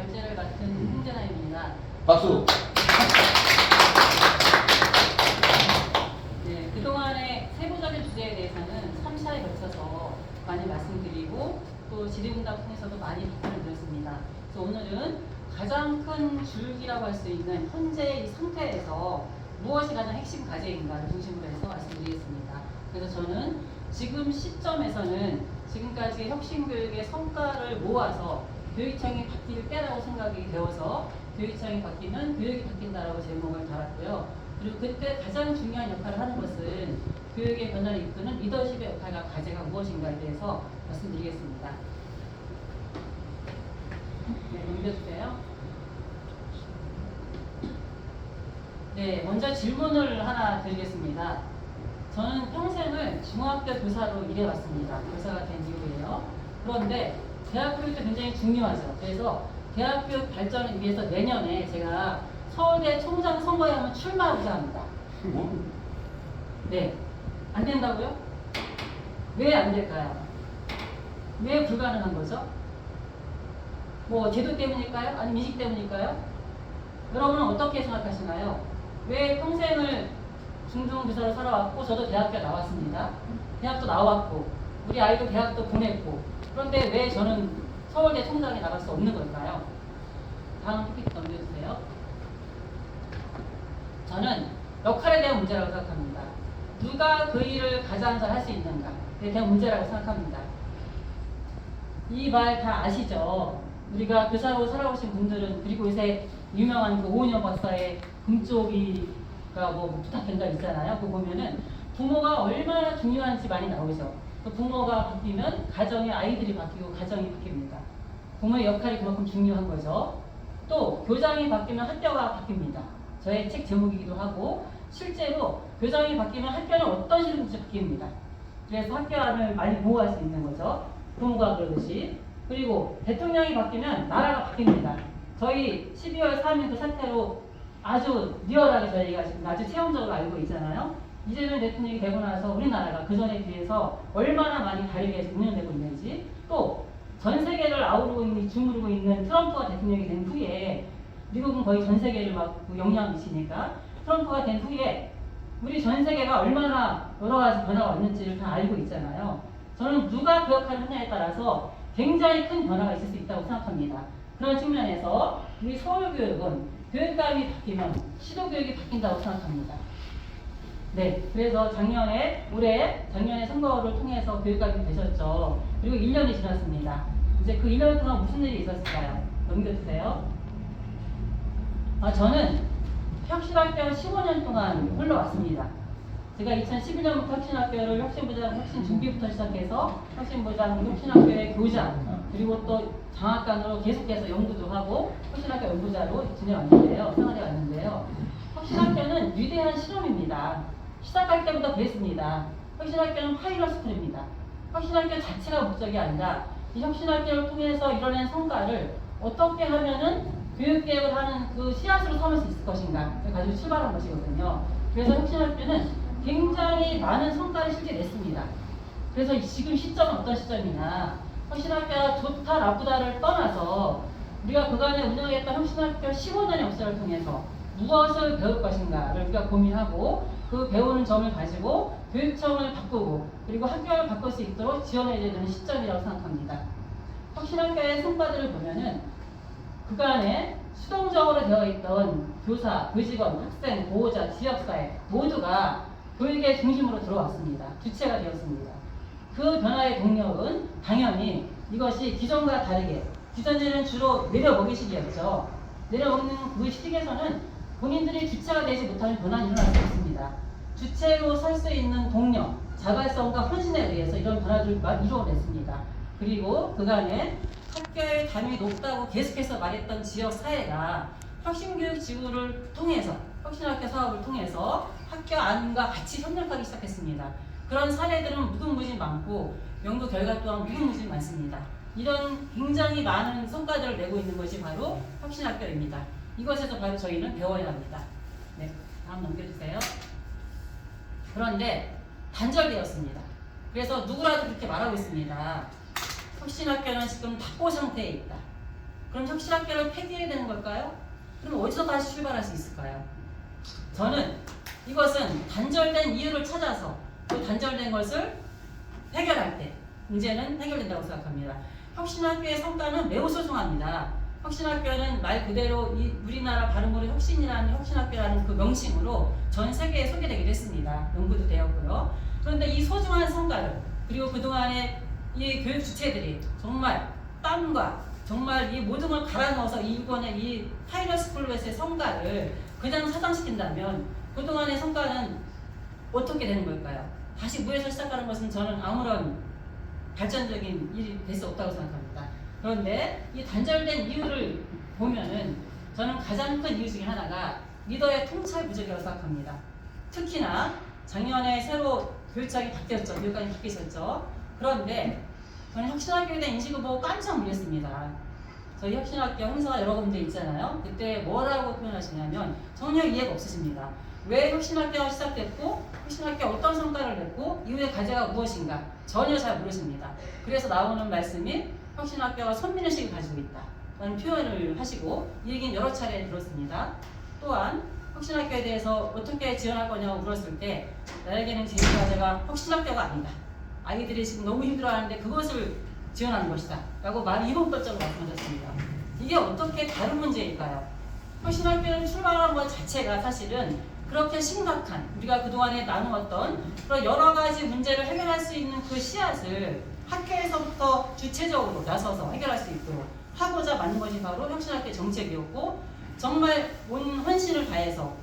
발제를 맡은 홍재나입니다. 박수. 네, 그동안의 세부적인 주제에 대해서는 3차에 걸쳐서 많이 말씀드리고 또 질의응답 통해서도 많이 답변을 드렸습니다. 그래서 오늘은 가장 큰 줄기라고 할 수 있는 현재 이 상태에서 무엇이 가장 핵심 과제인가를 중심으로 해서 말씀드리겠습니다. 그래서 저는 지금 시점에서는 지금까지의 혁신교육의 성과를 모아서 교육청이 바뀔 때라고 생각이 되어서 교육청이 바뀌면 교육이 바뀐다라고 제목을 달았고요. 그리고 그때 가장 중요한 역할을 하는 것은 교육의 변화를 이끄는 리더십의 역할과 과제가 무엇인가에 대해서 말씀드리겠습니다. 네, 넘겨주세요. 네, 먼저 질문을 하나 드리겠습니다. 저는 평생을 중학교 교사로 일해왔습니다. 교사가 된 이후에요. 그런데 대학교육도 굉장히 중요하죠. 그래서 대학교육 발전을 위해서 내년에 제가 서울대 총장 선거에 한번 출마하고자 합니다. 네, 안 된다고요? 왜 안 될까요? 왜 불가능한 거죠? 뭐 제도 때문일까요? 아니면 인식 때문일까요? 여러분은 어떻게 생각하시나요? 왜 평생을 중등교사로 살아왔고 저도 대학교 나왔습니다. 대학도 나왔고 우리 아이도 대학도 보냈고 그런데 왜 저는 서울대 총장에 나갈 수 없는 걸까요? 다음 PPT 넘겨주세요. 저는 역할에 대한 문제라고 생각합니다. 누가 그 일을 가장 잘 할 수 있는가에 대한 문제라고 생각합니다. 이 말 다 아시죠? 우리가 교사로 살아오신 분들은 그리고 요새 유명한 그 오은영 박사의 금쪽이가 뭐 부탁된다 있잖아요. 그거 보면은 부모가 얼마나 중요한지 많이 나오죠. 그 부모가 바뀌면 가정의 아이들이 바뀌고 가정이 바뀝니다. 부모의 역할이 그만큼 중요한 거죠. 또 교장이 바뀌면 학교가 바뀝니다. 저의 책 제목이기도 하고 실제로 교장이 바뀌면 학교는 어떤 식으로 바뀝니다. 그래서 학교 안을 많이 보호할 수 있는 거죠. 부모가 그러듯이. 그리고 대통령이 바뀌면 나라가 바뀝니다. 저희 12월 3일 그 사태로 아주 리얼하게 저희가 지금 아주 체험적으로 알고 있잖아요. 이재명 대통령이 되고 나서 우리나라가 그 전에 비해서 얼마나 많이 다르게 운영되고 있는지 또 전 세계를 아우르고 있는, 주무르고 있는 트럼프가 대통령이 된 후에 미국은 거의 전 세계를 막 영향을 미치니까 트럼프가 된 후에 우리 전 세계가 얼마나 여러 가지 변화가 왔는지를 다 알고 있잖아요. 저는 누가 그 역할을 하냐에 따라서 굉장히 큰 변화가 있을 수 있다고 생각합니다. 그런 측면에서 우리 서울교육은 교육감이 바뀌면 시도교육이 바뀐다고 생각합니다. 네, 그래서 작년에 선거를 통해서 교육감이 되셨죠. 그리고 1년이 지났습니다. 이제 그 1년 동안 무슨 일이 있었을까요? 넘겨주세요. 저는 혁신학교를 15년 동안 흘러왔습니다. 제가 2011년부터 혁신학교를 혁신 준비부터 시작해서 혁신부장, 혁신학교의 교장, 그리고 또 장학관으로 계속해서 연구도 하고 혁신학교 연구자로 지내왔는데요. 생활해 왔는데요. 혁신학교는 위대한 실험입니다. 시작할 때부터 그랬습니다. 혁신학교는 파일럿 스쿨입니다. 혁신학교 자체가 목적이 아니라 이 혁신학교를 통해서 이뤄낸 성과를 어떻게 하면은 교육개혁을 하는 그 씨앗으로 삼을 수 있을 것인가 가지고 출발한 것이거든요. 그래서 혁신학교는 굉장히 많은 성과를 실제 냈습니다. 그래서 지금 시점은 어떤 시점이냐. 혁신학교가 좋다 나쁘다를 떠나서 우리가 그간에 운영했던 혁신학교 15년의 역사를 통해서 무엇을 배울 것인가를 우리가 고민하고 그 배우는 점을 가지고 교육청을 바꾸고 그리고 학교를 바꿀 수 있도록 지원해야 되는 시점이라고 생각합니다. 혁신학교의 성과들을 보면은 그간에 수동적으로 되어 있던 교사, 교직원, 학생, 보호자, 지역사회 모두가 교육의 중심으로 들어왔습니다. 주체가 되었습니다. 그 변화의 동력은 당연히 이것이 기존과 다르게 기존에는 주로 내려먹이식이었죠. 내려먹는 그 시기에서는 본인들이 주체가 되지 못하는 변화가 일어날 수 있습니다. 주체로 설 수 있는 동력, 자발성과 헌신에 의해서 이런 변화들을 이루어냈습니다. 그리고 그간에 학교의 담이 높다고 계속해서 말했던 지역 사회가 혁신교육 지구를 통해서 혁신학교 사업을 통해서 학교 안과 같이 협력하기 시작했습니다. 그런 사례들은 무궁무진 많고 연구 결과 또한 무궁무진 많습니다. 이런 굉장히 많은 성과들을 내고 있는 것이 바로 혁신학교입니다. 이것에서 바로 저희는 배워야 합니다. 네, 다음 넘겨주세요. 그런데 단절되었습니다. 그래서 누구라도 그렇게 말하고 있습니다. 혁신학교는 지금 답보 상태에 있다. 그럼 혁신학교를 폐기해야 되는 걸까요? 그럼 어디서 다시 출발할 수 있을까요? 저는 이것은 단절된 이유를 찾아서 그 단절된 것을 해결할 때 문제는 해결된다고 생각합니다. 혁신학교의 성과는 매우 소중합니다. 혁신학교는 말 그대로 이 우리나라 발음으로 혁신이라는 혁신학교라는 그 명칭으로 전 세계에 소개되기도 했습니다. 연구도 되었고요. 그런데 이 소중한 성과를 그리고 그동안의 이 교육 주체들이 정말 땀과 정말 이 모든 걸 갈아 넣어서 이번에 이 파이널 스쿨에서의 성과를 그냥 사장시킨다면 그동안의 성과는 어떻게 되는 걸까요? 다시 무에서 시작하는 것은 저는 아무런 발전적인 일이 될 수 없다고 생각합니다. 그런데 이 단절된 이유를 보면은 저는 가장 큰 이유 중에 하나가 리더의 통찰 부족이라고 생각합니다. 특히나 작년에 새로 교육청이 바뀌었죠. 교육관이 바뀌셨죠. 그런데 저는 혁신학교에 대한 인식을 보고 깜짝 놀랐습니다. 저희 혁신학교 행사가 여러 군데 있잖아요. 그때 뭐라고 표현하시냐면 전혀 이해가 없으십니다. 왜 혁신학교가 시작됐고 혁신학교가 어떤 성과를 냈고 이후의 과제가 무엇인가 전혀 잘 모르십니다. 그래서 나오는 말씀이 혁신학교가 선민의식을 가지고 있다 라는 표현을 하시고 이 얘기는 여러 차례 들었습니다. 또한 혁신학교에 대해서 어떻게 지원할 거냐고 물었을 때 나에게는 제일 과제가 혁신학교가 아니다. 아이들이 지금 너무 힘들어하는데 그것을 지원하는 것이다 라고 말을 이론법적으로 말씀하셨습니다. 이게 어떻게 다른 문제일까요? 혁신학교는 출발한 것 자체가 사실은 그렇게 심각한 우리가 그동안에 나누었던 그런 여러 가지 문제를 해결할 수 있는 그 씨앗을 학교에서부터 주체적으로 나서서 해결할 수 있도록 하고자 만든 것이 바로 혁신학교 정책이었고 정말 온 헌신을 다해서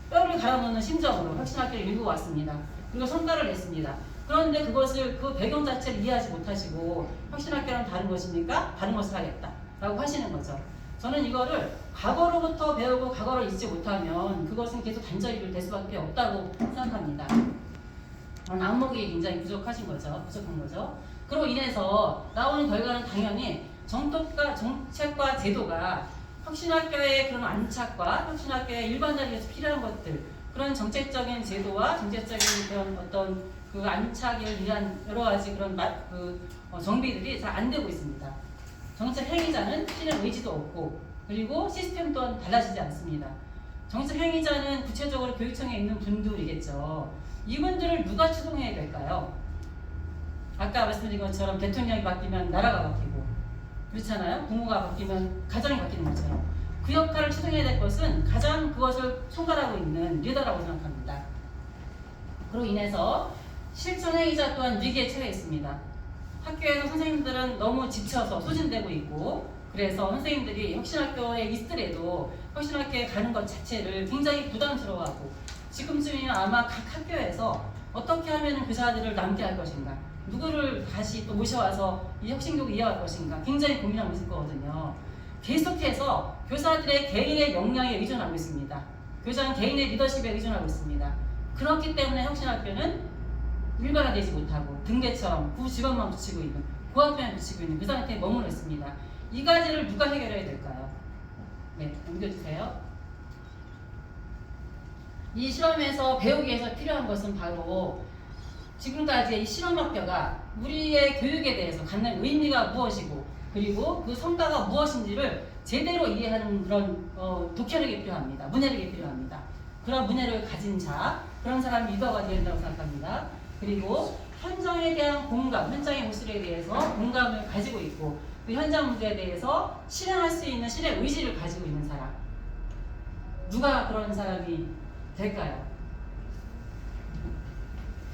뼈를 갈아넣는 심정으로 혁신학교를 일구고 왔습니다. 그리고 성과를 냈습니다. 그런데 그것을 그 배경 자체를 이해하지 못하시고 혁신학교는 다른 것입니까? 다른 것을 하겠다 라고 하시는 거죠. 저는 이거를 과거로부터 배우고 과거를 잊지 못하면 그것은 계속 단절이 될 수밖에 없다고 생각합니다. 안목이 굉장히 부족한 거죠. 그로 인해서 나오는 결과는 당연히 정책과 제도가 혁신학교의 그런 안착과 혁신학교의 일반화를 위해서 필요한 것들 그런 정책적인 제도와 정책적인 그런 어떤 그 안착을 위한 여러 가지 그런 정비들이 잘 안 되고 있습니다. 정책 행위자는 실행 의지도 없고 그리고 시스템 또한 달라지지 않습니다. 정책 행위자는 구체적으로 교육청에 있는 분들이겠죠. 이분들을 누가 추동해야 될까요? 아까 말씀드린 것처럼 대통령이 바뀌면 나라가 바뀌고 그렇잖아요. 부모가 바뀌면 가정이 바뀌는 것처럼 그 역할을 추동해야 될 것은 가장 그것을 총괄하고 있는 리더라고 생각합니다. 그로 인해서 실천 행위자 또한 위기에 처해 있습니다. 학교에서 선생님들은 너무 지쳐서 소진되고 있고 그래서 선생님들이 혁신학교에 있더라도 혁신학교에 가는 것 자체를 굉장히 부담스러워하고 지금쯤이면 아마 각 학교에서 어떻게 하면 교사들을 남게 할 것인가 누구를 다시 또 모셔와서 이 혁신교육을 이어갈 것인가 굉장히 고민하고 있을 거거든요. 계속해서 교사들의 개인의 역량에 의존하고 있습니다. 교장 개인의 리더십에 의존하고 있습니다. 그렇기 때문에 혁신학교는 일반화되지 못하고 등대처럼 직원만 붙이고 있는 고학교만 붙이고 있는 그 상태에 머물러 있습니다. 이 가지를 누가 해결해야 될까요? 네, 옮겨주세요. 이 실험에서 배우기 위해서 필요한 것은 바로 지금까지의 이 실험학교가 우리의 교육에 대해서 갖는 의미가 무엇이고 그리고 그 성과가 무엇인지를 제대로 이해하는 그런 독해력이 필요합니다. 문해력이 필요합니다. 그런 문해력을 가진 자, 그런 사람이 리더가 되어야 된다고 생각합니다. 그리고 현장에 대한 공감, 현장의 모습에 대해서 공감을 가지고 있고 그 현장 문제에 대해서 실행할 수 있는 실행 의지를 가지고 있는 사람. 누가 그런 사람이 될까요?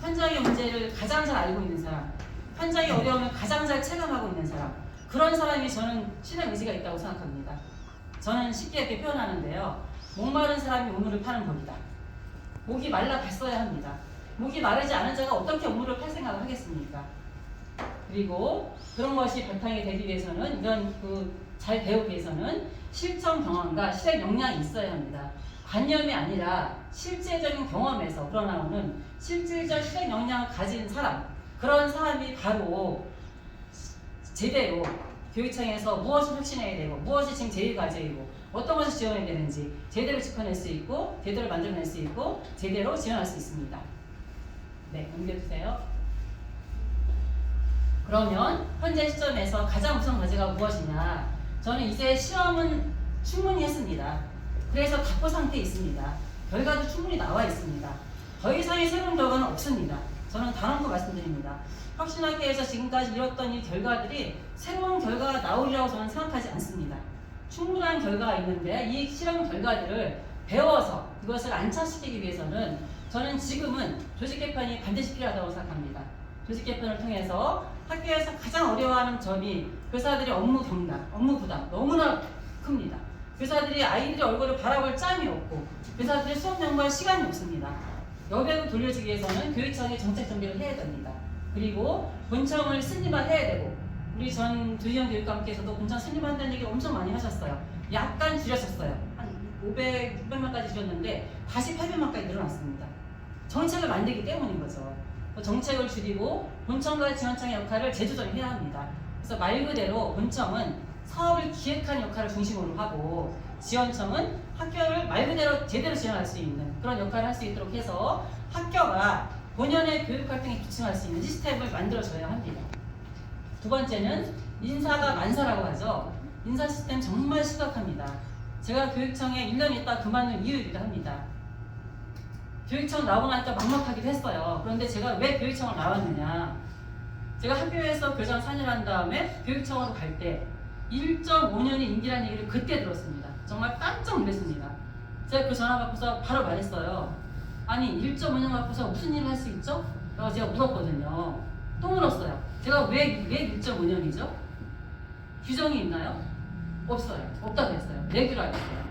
현장의 문제를 가장 잘 알고 있는 사람, 현장의 어려움을 가장 잘 체감하고 있는 사람, 그런 사람이 저는 실행 의지가 있다고 생각합니다. 저는 쉽게 이렇게 표현하는데요. 목마른 사람이 우물을 파는 법이다. 목이 말라 갔어야 합니다. 목이 마르지 않은 자가 어떻게 우물을 팔 생각을 하겠습니까? 그리고 그런 것이 바탕이 되기 위해서는 이런 잘 배우기 위해서는 실전 경험과 실행 역량이 있어야 합니다. 관념이 아니라 실제적인 경험에서 우러나오는 실질적 실행 역량을 가진 사람, 그런 사람이 바로 제대로 교육청에서 무엇을 혁신해야 되고 무엇이 지금 제1과제이고 어떤 것을 지원해야 되는지 제대로 짚어낼 수 있고 제대로 만들어낼 수 있고 제대로 지원할 수 있습니다. 네, 옮겨주세요. 그러면 현재 시점에서 가장 우선 과제가 무엇이냐? 저는 이제 실험은 충분히 했습니다. 그래서 답보 상태에 있습니다. 결과도 충분히 나와 있습니다. 더 이상의 새로운 결과는 없습니다. 저는 단언코 말씀드립니다. 혁신학계에서 지금까지 이뤘던 이 결과들이 새로운 결과가 나오리라고 저는 생각하지 않습니다. 충분한 결과가 있는데 이 실험 결과들을 배워서 그것을 안착시키기 위해서는 저는 지금은 조직 개편이 반드시 필요하다고 생각합니다. 조직 개편을 통해서 학교에서 가장 어려워하는 점이 교사들의 업무 경락, 업무 부담 너무나 큽니다. 교사들이 아이들의 얼굴을 바라볼 짬이 없고 교사들의 수업 양보할 시간이 없습니다. 여백을 돌려주기 위해서는 교육청이 정책 준비를 해야 됩니다. 그리고 본청을 승인화해야 되고 우리 전 조희영 교육감께서도 본청 승인화한다는 얘기를 엄청 많이 하셨어요. 약간 줄였었어요. 한 600만까지 줄였는데 다시 800만까지 늘어났습니다. 정책을 만들기 때문인 거죠. 정책을 줄이고 본청과 지원청의 역할을 재조정해야 합니다. 그래서 말 그대로 본청은 사업을 기획하는 역할을 중심으로 하고 지원청은 학교를 말 그대로 제대로 지원할 수 있는 그런 역할을 할 수 있도록 해서 학교가 본연의 교육활동에 집중할 수 있는 시스템을 만들어줘야 합니다. 두 번째는 인사가 만사라고 하죠. 인사 시스템 정말 심각합니다. 제가 교육청에 1년 있다 그만둔 이유이기도 합니다. 교육청 나오고 나니까 막막하기도 했어요. 그런데 제가 왜 교육청을 나왔느냐. 제가 학교에서 교장 4년 한 다음에 교육청으로 갈 때 1.5년이 임기라는 얘기를 그때 들었습니다. 정말 깜짝 놀랐습니다. 제가 그 전화 받고서 바로 말했어요. 아니 1.5년 갖고서 무슨 일을 할 수 있죠? 라고 제가 물었거든요. 또 물었어요. 제가 왜 1.5년이죠? 규정이 있나요? 없어요. 없다고 했어요. 내기로 하겠어요.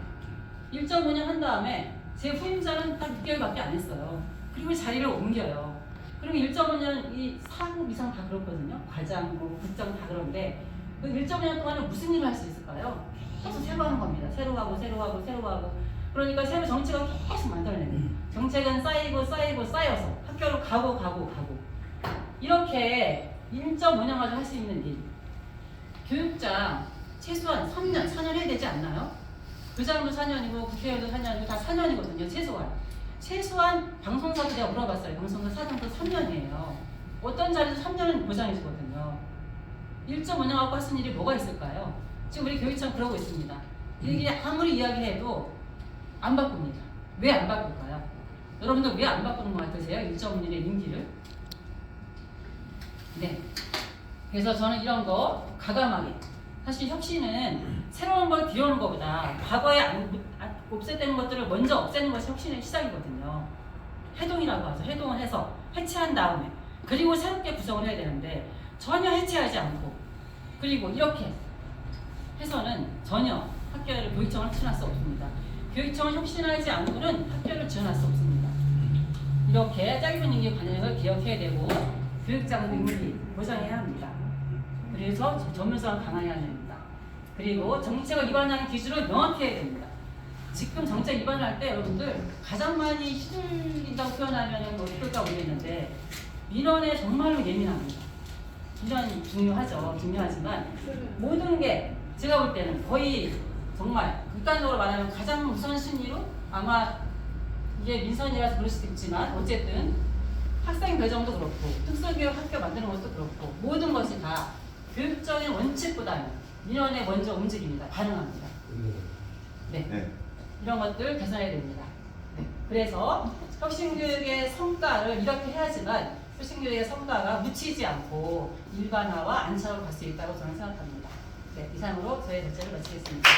1.5년 한 다음에 제 후임자는 딱 6개월밖에 안 했어요. 그리고 자리를 옮겨요. 그리고 1.5년 이 4급 이상 다 그렇거든요. 과장, 뭐 국장 다 그런데 그 1.5년 동안에 무슨 일을 할 수 있을까요? 계속 새로 하는 겁니다. 새로 하고 새로 하고 새로 하고. 그러니까 새로 정책을 계속 만들어내는 정책은 쌓여서 학교로 가고 이렇게 1.5년 가지고 할 수 있는 일. 교육장 최소한 3년, 4년 해야 되지 않나요? 교장도 4년이고 국회의원도 4년이고 다 4년이거든요. 최소한 방송사도 내가 물어봤어요. 방송사 사장도 3년이에요. 어떤 자리도 3년은 보장해주거든요. 1.5년 갖고 할 수 있는 일이 뭐가 있을까요? 지금 우리 교육청 그러고 있습니다. 이게 아무리 이야기해도 안 바꿉니다. 왜 안 바꿀까요? 여러분들 왜 안 바꾸는 것 같으세요? 1.5년의 임기를? 네. 그래서 저는 이런 거 가감하게 사실 혁신은 새로운 걸 뒤로는 것보다 과거에 없애되는 것들을 먼저 없애는 것이 혁신의 시작이거든요. 해동이라고 하죠. 해동을 해서 해체한 다음에 그리고 새롭게 구성을 해야 되는데 전혀 해체하지 않고 그리고 이렇게 해서는 전혀 학교를 교육청을 혁신할 수 없습니다. 교육청을 혁신하지 않고는 학교를 지원할 수 없습니다. 이렇게 짧은 임기 관행을 개혁해야 되고 교육장 능력이 보장해야 합니다. 그래서 전문성을 강화해야 됩니다. 그리고 정책을 위반하는 기준을 명확히 해야 됩니다. 지금 정책 위반을 할 때 여러분들 가장 많이 휘둘린다고 표현하면 어떨까 모르겠는데 민원에 정말로 예민합니다. 민원 중요하지만 모든 게 제가 볼 때는 거의 정말 극단적으로 말하면 가장 우선순위로 아마 이게 민선이라서 그럴 수도 있지만 어쨌든 학생 배정도 그렇고 특수교육 학교 만드는 것도 그렇고 모든 것이 다 교육적인 원칙보다는 민원에 먼저 움직입니다. 반응합니다. 네. 이런 것들 개선해야 됩니다. 네. 그래서 혁신교육의 성과를 이렇게 해야지만 혁신교육의 성과가 묻히지 않고 일반화와 안착으로 갈 수 있다고 저는 생각합니다. 네, 이상으로 저의 발제를 마치겠습니다.